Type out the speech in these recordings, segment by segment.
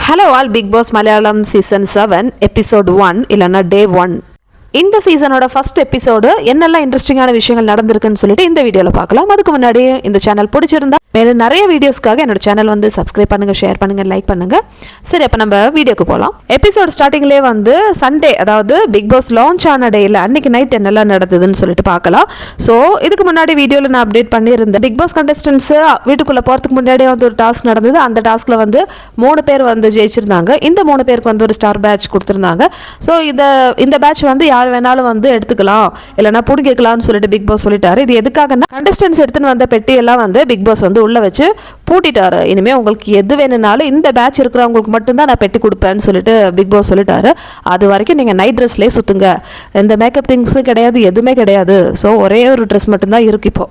Hello all, Big Boss Malayalam Season 7 Episode 1 இல்லனா Day 1. இந்த சீசனோட first episode என்னெல்லாம் இன்ட்ரெஸ்டிங்கான விஷயங்கள் நடந்திருக்குன்னு சொல்லிட்டு இந்த வீடியோவில் பார்க்கலாம். அதுக்கு முன்னாடி இந்த சேனல் பிடிச்சிருந்தா மேலும் நிறைய வீடியோஸ்க்காக என்னோட சேனல் வந்து சப்ஸ்கிரைப் பண்ணுங்க, ஷேர் பண்ணுங்க, லைக் பண்ணுங்க. சரி, அப்போ நம்ம வீடியோக்கு போகலாம். எபிசோட் ஸ்டார்டிங்லேயே வந்து சண்டே, அதாவது பிக் பாஸ் லான்ச் ஆன டேயில் அன்னைக்கு நைட் என்னெல்லாம் நடந்ததுன்னு சொல்லிட்டு பார்க்கலாம். ஸோ இதுக்கு முன்னாடி வீடியோவில் நான் அப்டேட் பண்ணியிருந்தேன். பிக் பாஸ் கண்டஸ்டன்ஸ் வீட்டுக்குள்ளே போகிறதுக்கு முன்னாடியே வந்து ஒரு டாஸ்க் நடந்தது. அந்த டாஸ்கில் வந்து 3 பேர் வந்து ஜெயிச்சிருந்தாங்க. இந்த 3 பேருக்கு வந்து ஒரு ஸ்டார் பேட்ச் கொடுத்துருந்தாங்க. ஸோ இந்த பேட்ச் வந்து யார் வேணாலும் வந்து எடுத்துக்கலாம், இல்லைனா பிடிக்கலாம்னு சொல்லிட்டு பிக் பாஸ் சொல்லிட்டாரு. இது எதுக்காகனா கண்டஸ்டன்ஸ் எடுத்துன்னு வந்த பெட்டியெல்லாம் வந்து பிக் பாஸ் வந்து உள்ள வச்சு பூட்டிட்டாரு. இனிமே உங்களுக்கு எது வேணும்னாலும் இந்த பேட்ச் இருக்கிறவங்களுக்கு மட்டும்தான் நான் பெட்டி கொடுப்பேன்னு சொல்லிட்டு பிக் பாஸ் சொல்லிட்டாரு. அது வரைக்கும் நீங்கள் நைட் ட்ரெஸ்லேயே சுற்றுங்க, எந்த மேக்கப் திங்ஸும் கிடையாது, எதுவுமே கிடையாது. ஸோ ஒரே ஒரு ட்ரெஸ் மட்டும்தான் இருக்கு. இப்போ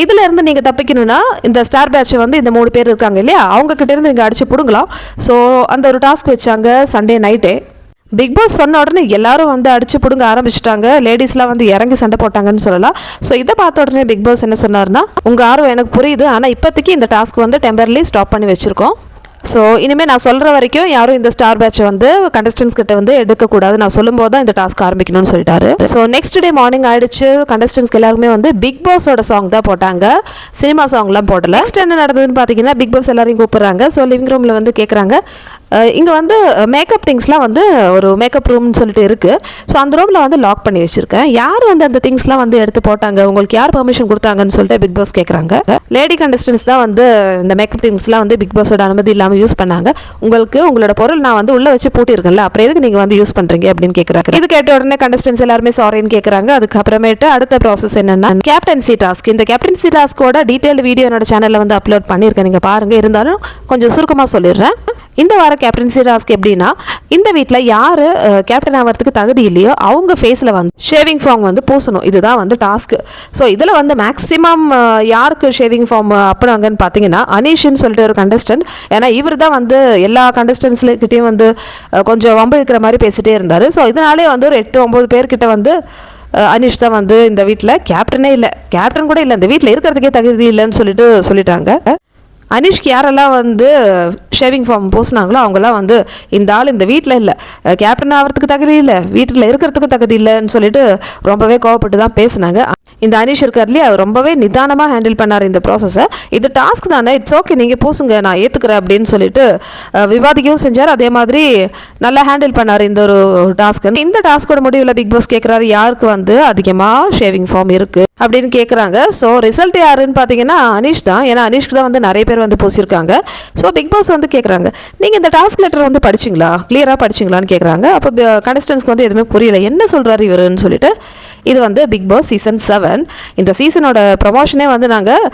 இதுல இருந்து நீங்க தப்பிக்கணும்னா இந்த ஸ்டார் பேட்ச் வந்து இந்த 3 பேர் இருக்காங்க இல்லையா, அவங்க கிட்ட இருந்து நீங்க அடிச்சு பிடுங்கலாம். ஸோ அந்த ஒரு டாஸ்க் வச்சாங்க சண்டே நைட்டே. பிக் பாஸ் சொன்ன உடனே எல்லாரும் வந்து அடிச்சு பிடுங்க ஆரம்பிச்சிட்டாங்க. லேடிஸ்லாம் வந்து இறங்கி சண்டை போட்டாங்கன்னு சொல்லலாம். ஸோ இதை பார்த்த உடனே பிக் பாஸ் என்ன சொன்னார்னா, உங்கள் ஆர்வம் எனக்கு புரியுது, ஆனால் இப்போதைக்கு இந்த டாஸ்க் வந்து டெம்பரலி ஸ்டாப் பண்ணி வச்சுருக்கோம். ஸோ இனிமேல் நான் சொல்கிற வரைக்கும் யாரும் இந்த ஸ்டார் பேட்சை வந்து கண்டஸ்டன்ஸ் கிட்ட வந்து எடுக்கக்கூடாது, நான் சொல்லும்போது தான் இந்த டாஸ்க் ஆரம்பிக்கணும்னு சொல்லிட்டாரு. ஸோ நெக்ஸ்ட் டே மார்னிங் ஆயிடுச்சு. கண்டஸ்டன்ஸ்க்கு எல்லாருமே வந்து பிக் பாஸோட சாங் தான் போட்டாங்க, சினிமா சாங்லாம் போடல. நெக்ஸ்ட் என்ன நடந்ததுன்னு பார்த்தீங்கன்னா, பிக் பாஸ் எல்லாரையும் கூப்பிட்றாங்க. ஸோ லிவிங் ரூமில் வந்து கேட்குறாங்க, இங்கே வந்து மேக்கப் திங்ஸ்லாம் வந்து ஒரு மேக்கப் ரூம்னு சொல்லிட்டு இருக்குது. ஸோ அந்த ரூமில் வந்து லாக் பண்ணி வச்சுருக்கேன். யார் வந்து அந்த திங்ஸ்லாம் வந்து எடுத்து போட்டாங்க, உங்களுக்கு யார் பெர்மிஷன் கொடுத்தாங்கன்னு சொல்லிட்டு பிக் பாஸ் கேட்குறாங்க. லேடி கண்டஸ்டன்ஸ் தான் வந்து இந்த மேக்கப் திங்ஸ்லாம் வந்து பிக் பாஸோட அனுமதி இல்லாமல் யூஸ் பண்ணாங்க. உங்களோட பொருள் நான் வந்து உள்ளே வச்சு பூட்டியிருக்கேன்ல, அப்புறம் எதுக்கு நீங்கள் வந்து யூஸ் பண்ணுறீங்க அப்படின்னு கேட்குறாங்க. இது கேட்ட உடனே கண்டஸ்டன்ஸ் எல்லாருமே சாரின்னு கேட்குறாங்க. அதுக்கப்புறமேட்டு அடுத்த ப்ராசஸ் என்னன்னா, கேப்டன்சி டாஸ்க். இந்த கேப்டன்சி டாஸ்கோட டீட்டெயில் வீடியோ என்னோட சேனலில் வந்து அப்லோட் பண்ணியிருக்கேன், நீங்கள் பாருங்கள். இருந்தாலும் கொஞ்சம் சுருக்கமாக சொல்லிடுறேன். இந்த வார கேப்டன்சி டாஸ்க் எப்படின்னா, இந்த வீட்டில் யார் கேப்டன் ஆகிறதுக்கு தகுதி இல்லையோ அவங்க ஃபேஸில் வந்து ஷேவிங் ஃபார்ம் வந்து பூசணும். இதுதான் வந்து டாஸ்க்கு. ஸோ இதில் வந்து மேக்ஸிமம் யாருக்கு ஷேவிங் ஃபார்ம் அப்படிங்கன்னு பார்த்தீங்கன்னா, அனீஷ்னு சொல்லிட்டு ஒரு கண்டஸ்டன்ட். ஏன்னா இவர் தான் வந்து எல்லா கண்டஸ்டன்ஸ்கிட்டையும் வந்து கொஞ்சம் வம்பு இழுக்கிற மாதிரி பேசிட்டே இருந்தார். ஸோ இதனாலே வந்து ஒரு 8-9 பேர்கிட்ட வந்து அனீஷ் தான் வந்து இந்த வீட்டில் கேப்டனே இல்லை, கேப்டன் கூட இல்லை, இந்த வீட்டில் இருக்கிறதுக்கே தகுதி இல்லைன்னு சொல்லிட்டாங்க. அனீஷ்க்கு யாரெல்லாம் வந்து ஷேவிங் ஃபார்ம் பூசினாங்களோ அவங்கெல்லாம் வந்து இந்த ஆள் இந்த வீட்டில் இல்லை, கேப்டன் ஆகிறதுக்கு தகுதி இல்லை, வீட்டில் இருக்கிறதுக்கும் தகுதி இல்லைன்னு சொல்லிட்டு ரொம்பவே கோவப்பட்டு தான் பேசினாங்க. இந்த அனீஷ் இருக்கார் இல்லையா, அவர் ரொம்பவே நிதானமாக ஹேண்டில் பண்ணார் இந்த ப்ராசஸை. இது டாஸ்க் தானே, இட்ஸ் ஓகே, நீங்கள் பூசுங்க, நான் ஏற்றுக்கிறேன் அப்படின்னு சொல்லிட்டு விவாதிக்கவும் செஞ்சார். அதே மாதிரி நல்லா ஹேண்டில் பண்ணார் இந்த ஒரு டாஸ்க். இந்த டாஸ்கோட முடிவில் பிக் பாஸ் கேட்குறாரு, யாருக்கு வந்து அதிகமாக ஷேவிங் ஃபார்ம் இருக்குது அப்படின்னு கேட்குறாங்க. ஸோ ரிசல்ட் யாருன்னு பார்த்தீங்கன்னா அனீஷ் தான். ஏன்னா அனீஷ்க்கு தான் வந்து நிறைய பேர் வந்து பூசியிருக்காங்க. ஸோ பிக் பாஸ் வந்து கேட்குறாங்க, நீங்கள் இந்த டாஸ்க் லெட்டர் வந்து படிச்சிங்களா, கிளியராக படிச்சிங்களான்னு கேட்குறாங்க. அப்போ கண்டஸ்டன்ஸ்க்கு வந்து எதுவுமே புரியல, என்ன சொல்கிறாரு இவருன்னு சொல்லிட்டு. இது வந்து பிக் பாஸ் சீசன் 7. இந்த சீசனோட ப்ரமோஷனே வந்து நாங்கள்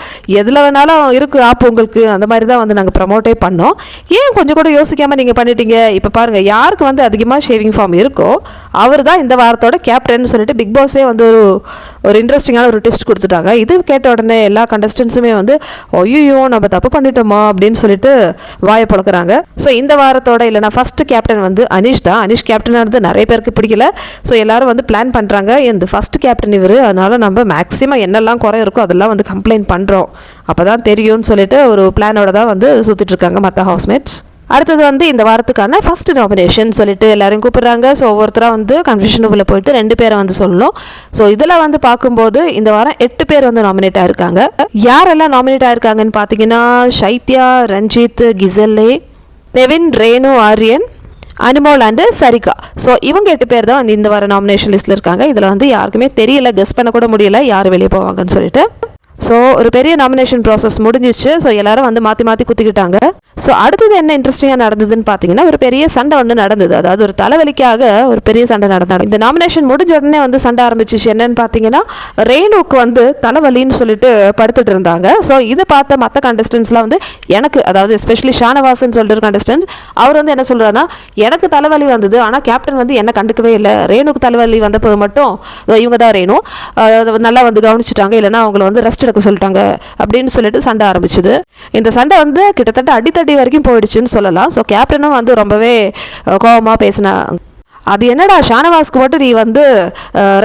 எதில் வேணாலும் இருக்குது ஆப் உங்களுக்கு, அந்த மாதிரி தான் வந்து நாங்கள் ப்ரமோட்டே பண்ணோம். ஏன் கொஞ்சம் கூட யோசிக்காமல் நீங்கள் பண்ணிட்டீங்க? இப்போ பாருங்கள், யாருக்கு வந்து அதிகமாக ஷேவிங் ஃபார்ம் இருக்கோ அவர் தான் இந்த வாரத்தோட கேப்டன் சொல்லிட்டு பிக் பாஸே வந்து ஒரு இன்ட்ரெஸ்டிங்கான ஒரு டெஸ்ட் கொடுத்துட்டாங்க. இது கேட்ட உடனே எல்லா கண்டஸ்டன்ஸுமே வந்து ஐயோ நம்ம தப்பு பண்ணிட்டோமா அப்படின்னு சொல்லிட்டு வாயை பழக்கிறாங்க. ஸோ இந்த வாரத்தோட இல்லைனா ஃபர்ஸ்ட் கேப்டன் வந்து அனீஷ் தான். அனீஷ் கேப்டனாக இருந்து நிறைய பேருக்கு பிடிக்கல. ஸோ எல்லாரும் வந்து பிளான் பண்ணுறாங்க, இந்த ஃபர்ஸ்ட் கேப்டன் இவர், அதனால நம்ம மேக்ஸிமம் என்னெல்லாம் குறை இருக்கோ அதெல்லாம் வந்து கம்ப்ளைண்ட் பண்ணுறோம், அப்போ தான் தெரியும்னு சொல்லிட்டு ஒரு பிளானோட தான் வந்து சுற்றிட்டு இருக்காங்க மற்ற ஹவுஸ்மேட்ஸ். அடுத்தது வந்து இந்த வாரத்துக்கான ஃபர்ஸ்ட் நாமினேஷன் சொல்லிட்டு எல்லாரையும் கூப்பிடுறாங்க. ஸோ ஒவ்வொருத்தராக வந்து கன்ஃபியூஷனுக்குள்ளே போயிட்டு 2 பேரை வந்து சொல்லணும். ஸோ இதில் வந்து பார்க்கும்போது இந்த வாரம் 8 பேர் வந்து நாமினேட் ஆயிருக்காங்க. யாரெல்லாம் நாமினேட் ஆயிருக்காங்கன்னு பார்த்தீங்கன்னா, Shaithya, Ranjith, Gisele, Nevin, Renu, Aryan, Anumol and Sarika. So இவங்க 8 பேர் தான் வந்து இந்த வார நாமினேஷன் லிஸ்ட்டில் இருக்காங்க. இதில் வந்து யாருக்குமே தெரியல, கெஸ் பண்ண கூட முடியல யார் வெளியே போவாங்கன்னு சொல்லிட்டு. ஸோ ஒரு பெரிய நாமினேஷன் ப்ராசஸ் முடிஞ்சிச்சு. ஸோ எல்லாரும் வந்து மாற்றி குத்திக்கிட்டாங்க. ஸோ அடுத்தது என்ன இன்ட்ரெஸ்டிங்காக நடந்ததுன்னு பார்த்தீங்கன்னா, ஒரு பெரிய சண்டை ஒன்று நடந்தது. அதாவது ஒரு தலைவலிக்காக ஒரு பெரிய சண்டை நடந்தாங்க. இந்த நாமினேஷன் முடிஞ்ச உடனே வந்து சண்டை ஆரம்பிச்சிச்சு. என்னன்னு பார்த்தீங்கன்னா, ரேணுக்கு வந்து தலைவலின்னு சொல்லிட்டு படுத்துட்டு இருந்தாங்க. ஸோ இதை பார்த்த மற்ற கண்டஸ்டன்ஸ்லாம் வந்து எனக்கு, அதாவது எஸ்பெஷலி ஷானவாசன் சொல்லிட்டு ஒரு கண்டஸ்டன்ஸ், அவர் வந்து என்ன சொல்கிறாருன்னா, எனக்கு தலைவலி வந்தது ஆனால் கேப்டன் வந்து என்ன கண்டுக்கவே இல்லை, ரேணுக்கு தலைவலி வந்தப்போ மட்டும் இவங்க தான் ரேணு நல்லா வந்து கவனிச்சுட்டாங்க, இல்லைன்னா அவங்கள வந்து ரெஸ்ட் எடுக்க சொல்லிட்டாங்க அப்படின்னு சொல்லிட்டு சண்டை ஆரம்பிச்சுது. இந்த சண்டை வந்து கிட்டத்தட்ட அடித்தடி வரைக்கும் போயிடுச்சுன்னு சொல்லலாம். ஸோ கேப்டனும் வந்து ரொம்பவே கோபமாக பேசினாங்க. அது என்னடா ஷானவாஸ்க்கு மட்டும் நீ வந்து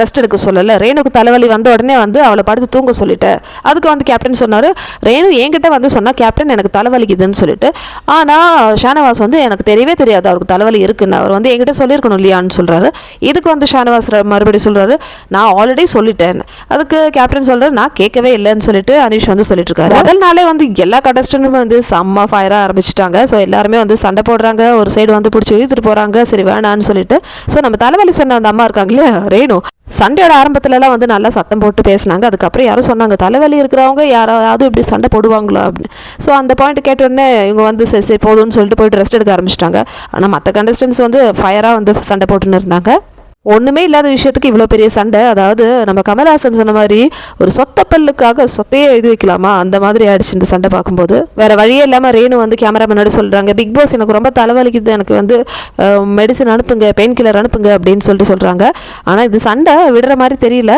ரெஸ்ட் எடுக்க சொல்லலை, ரேணுக்கு தலைவலி வந்த உடனே வந்து அவளை படுத்து தூங்க சொல்லிட்டு. அதுக்கு வந்து கேப்டன் சொன்னார், ரேணு என்கிட்ட வந்து சொன்னால் கேப்டன் எனக்கு தலைவலிக்குதுன்னு சொல்லிட்டு. ஆனால் ஷானவாஸ் வந்து எனக்கு தெரியவே தெரியாது அவருக்கு தலைவலி இருக்குன்னு, அவர் வந்து என்கிட்ட சொல்லியிருக்கணும் இல்லையான்னு சொல்கிறாரு. இதுக்கு வந்து ஷானவாஸ் மறுபடியும் சொல்கிறாரு, நான் ஆல்ரெடி சொல்லிட்டேன். அதுக்கு கேப்டன் சொல்கிறார், நான் கேட்கவே இல்லைன்னு சொல்லிட்டு அனீஷ் வந்து சொல்லிட்டு இருக்காரு. அதனாலே வந்து எல்லா கண்டஸ்டன்ட்டும் வந்து செம்ம ஃபயராக ஆரம்பிச்சிட்டாங்க. ஸோ எல்லாருமே வந்து சண்டை போடுறாங்க, ஒரு சைடு வந்து பிடிச்சி இழுத்துட்டு போகிறாங்க, சரி வேணான்னு சொல்லிட்டு. ஸோ நம்ம தலைவலி சொன்ன அந்த அம்மா இருக்காங்களே ரேணு, சண்டையோட ஆரம்பத்துலலாம் வந்து நல்லா சத்தம் போட்டு பேசினாங்க. அதுக்கப்புறம் யாரும் சொன்னாங்க தலைவலி இருக்கிறவங்க யாராவது இப்படி சண்டை போடுவாங்களோ அப்படின்னு. ஸோ அந்த பாயிண்ட் கேட்டோடனே இவங்க வந்து சரி சரி போதும்னு சொல்லிட்டு போயிட்டு ரெஸ்ட் எடுக்க ஆரம்பிச்சிட்டாங்க. ஆனால் மற்ற கண்டஸ்டன்ஸ் வந்து ஃபயராக வந்து சண்டை போட்டுன்னு இருந்தாங்க. ஒன்றுமே இல்லாத விஷயத்துக்கு இவ்வளோ பெரிய சண்டை. அதாவது நம்ம கமல்ஹாசன் சொன்ன மாதிரி ஒரு சொத்த பல்லுக்காக சொத்தையே எழுதி வைக்கலாமா, அந்த மாதிரி ஆயிடுச்சு இந்த சண்டை பார்க்கும்போது. வேறு வழியே இல்லாமல் ரேணு வந்து கேமரா முன்னாடி சொல்கிறாங்க, பிக் பாஸ் எனக்கு ரொம்ப தலைவலிக்குது, எனக்கு வந்து மெடிசன் அனுப்புங்க, பெயின் கில்லர் அனுப்புங்க அப்படின்னு சொல்கிறாங்க. ஆனால் இது சண்டை விடுற மாதிரி தெரியல.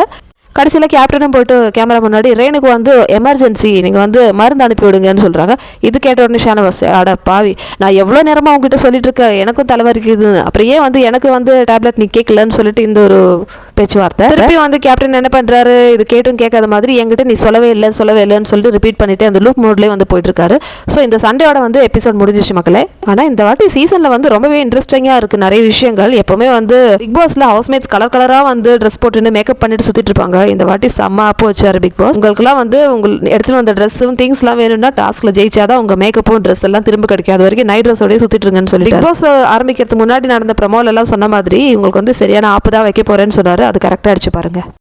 கடைசியில் கேப்டனும் போயிட்டு கேமரா முன்னாடி ரேணுக்கு வந்து எமர்ஜென்சி, நீங்கள் வந்து மருந்து அனுப்பி விடுங்கன்னு சொல்கிறாங்க. இது கேட்ட உடனே ஷானவாஸ், அட பாவி, நான் எவ்வளோ நேரமாக அவங்ககிட்ட சொல்லிட்டு இருக்கேன் எனக்கும் தலைவலிக்குது, அப்புறம் ஏன் வந்து எனக்கு வந்து டேப்லெட் நீ கேட்கலன்னு சொல்லிட்டு இந்த ஒரு பேச்சுவார்த்தை. திருப்பி வந்து கேப்டன் என்ன பண்ணுறாரு, இது கேட்டும் கேட்காத மாதிரி என்கிட்ட நீ சொல்லவே இல்லைன்னு சொல்லிட்டு ரிப்பீட் பண்ணிட்டு அந்த லூப் மோட்லேயே வந்து போயிட்டு இருக்காரு. ஸோ இந்த சண்டையோட வந்து எபிசோட் முடிஞ்சிச்சு மக்களே. ஆனால் இந்த வாட்டி சீசனில் வந்து ரொம்பவே இன்ட்ரெஸ்டிங்காக இருக்குது நிறைய விஷயங்கள். எப்போவுமே வந்து பிக் பாஸில் ஹவுஸ்மேட்ஸ் கலராக வந்து ட்ரெஸ் போட்டுன்னு மேக்கப் பண்ணிட்டு சுற்றிட்டு இருப்பாங்க. இந்த வாட்டி செம்ம ஆப்பு வச்சாரு பிக் பாஸ். உங்களுக்குலாம் வந்து எடுத்துகிட்டு வந்த ட்ரெஸ்ஸும் திங்ஸ்லாம் வேணும்னா டாஸ்கில் ஜெயிச்சாதான் உங்கள் மேக்கப்பும் ட்ரெஸ் எல்லாம் திரும்ப கிடைக்காது வரைக்கும் நைட் ட்ரெஸ்ஸோடய சுற்றிட்டு இருங்கன்னு சொல்லி பிக் பாஸ் ஆரம்பிக்கிறதுக்கு முன்னாடி நடந்த ப்ரமோல எல்லாம் சொன்ன மாதிரி உங்களுக்கு வந்து சரியான ஆப்பு தான் வைக்க போறேன்னு சொன்னாரு. அது கரெக்டாக அடிச்சு பாருங்க.